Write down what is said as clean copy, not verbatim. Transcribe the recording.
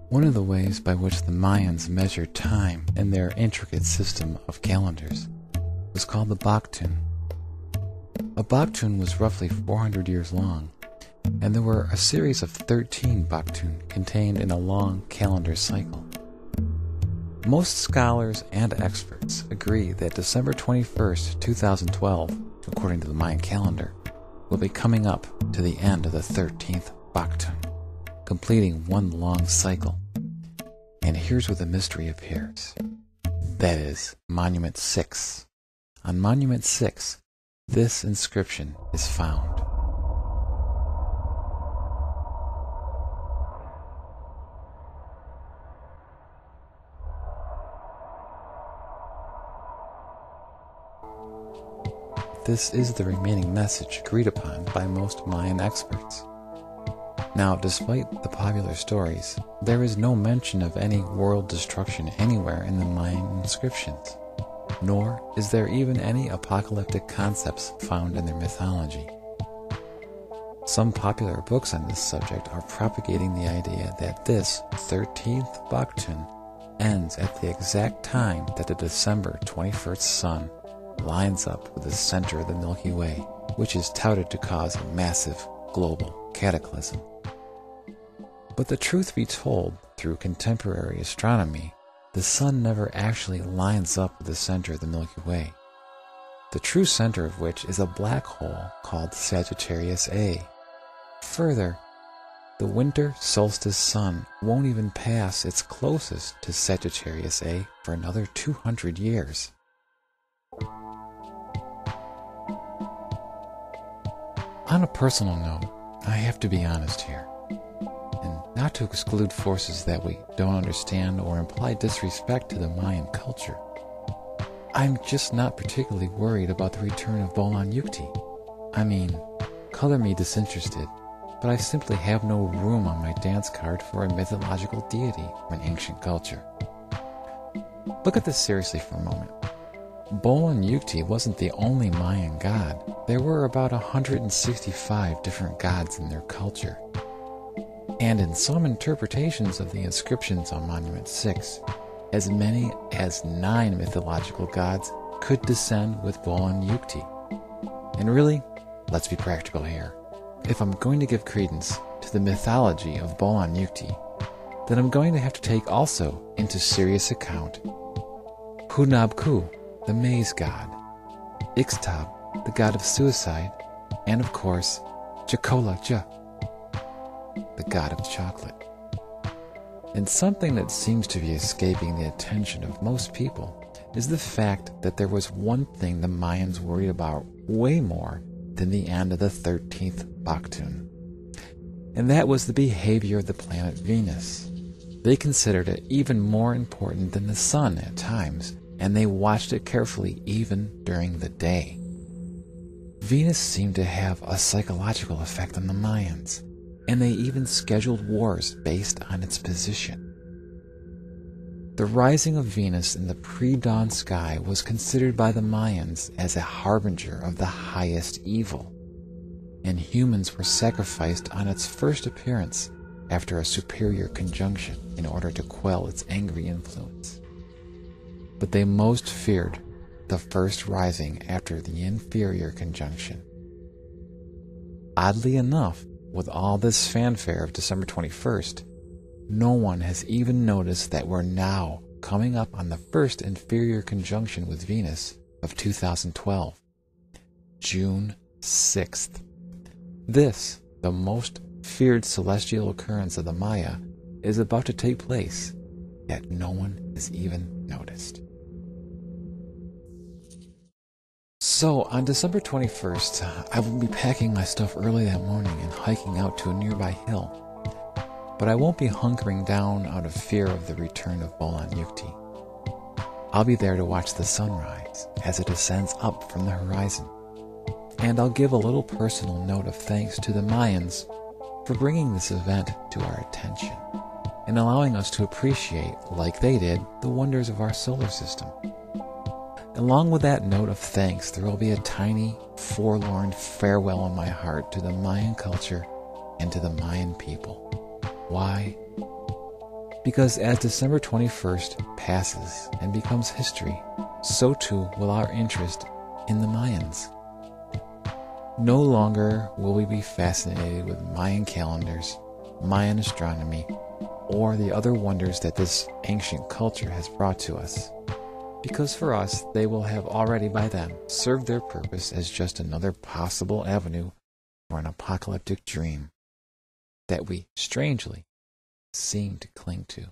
One of the ways by which the Mayans measured time in their intricate system of calendars was called the Baktun. A Baktun was roughly 400 years long, and there were a series of 13 Baktun contained in a long calendar cycle. Most scholars and experts agree that December 21st, 2012, according to the Mayan calendar, will be coming up to the end of the 13th Baktun, completing one long cycle. And here's where the mystery appears. That is, Monument 6. On Monument 6, this inscription is found. This is the remaining message agreed upon by most Mayan experts. Now, despite the popular stories, there is no mention of any world destruction anywhere in the Mayan inscriptions, nor is there even any apocalyptic concepts found in their mythology. Some popular books on this subject are propagating the idea that this 13th Baktun ends at the exact time that the December 21st sun lines up with the center of the Milky Way, which is touted to cause a massive global cataclysm. But the truth be told, through contemporary astronomy, the sun never actually lines up with the center of the Milky Way, the true center of which is a black hole called Sagittarius A. Further, the winter solstice sun won't even pass its closest to Sagittarius A for another 200 years. On a personal note, I have to be honest here, and not to exclude forces that we don't understand or imply disrespect to the Mayan culture. I'm just not particularly worried about the return of Bolan Yukti. I mean, color me disinterested, but I simply have no room on my dance card for a mythological deity or an ancient culture. Look at this seriously for a moment. Bolan Yukti wasn't the only Mayan god. There were about 165 different gods in their culture. And in some interpretations of the inscriptions on Monument 6, as many as 9 mythological gods could descend with Bolan Yukti. And really, let's be practical here. If I'm going to give credence to the mythology of Bolan Yukti, then I'm going to have to take also into serious account Hunabku, the maize god, Ixtab, the god of suicide, and of course, Chakolaja, the god of chocolate. And something that seems to be escaping the attention of most people is the fact that there was one thing the Mayans worried about way more than the end of the 13th Baktun, and that was the behavior of the planet Venus. They considered it even more important than the sun at times, and they watched it carefully even during the day. Venus seemed to have a psychological effect on the Mayans, and they even scheduled wars based on its position. The rising of Venus in the pre-dawn sky was considered by the Mayans as a harbinger of the highest evil, and humans were sacrificed on its first appearance after a superior conjunction in order to quell its angry influence. But they most feared the first rising after the inferior conjunction. Oddly enough, with all this fanfare of December 21st, no one has even noticed that we're now coming up on the first inferior conjunction with Venus of 2012, June 6th. This, the most feared celestial occurrence of the Maya, is about to take place, yet no one has even noticed. So, on December 21st, I will be packing my stuff early that morning and hiking out to a nearby hill. But I won't be hunkering down out of fear of the return of Bolan Yukti. I'll be there to watch the sunrise as it ascends up from the horizon. And I'll give a little personal note of thanks to the Mayans for bringing this event to our attention and allowing us to appreciate, like they did, the wonders of our solar system. Along with that note of thanks, there will be a tiny, forlorn farewell in my heart to the Mayan culture and to the Mayan people. Why? Because as December 21st passes and becomes history, so too will our interest in the Mayans. No longer will we be fascinated with Mayan calendars, Mayan astronomy, or the other wonders that this ancient culture has brought to us. Because for us, they will have already by then served their purpose as just another possible avenue for an apocalyptic dream that we, strangely, seem to cling to.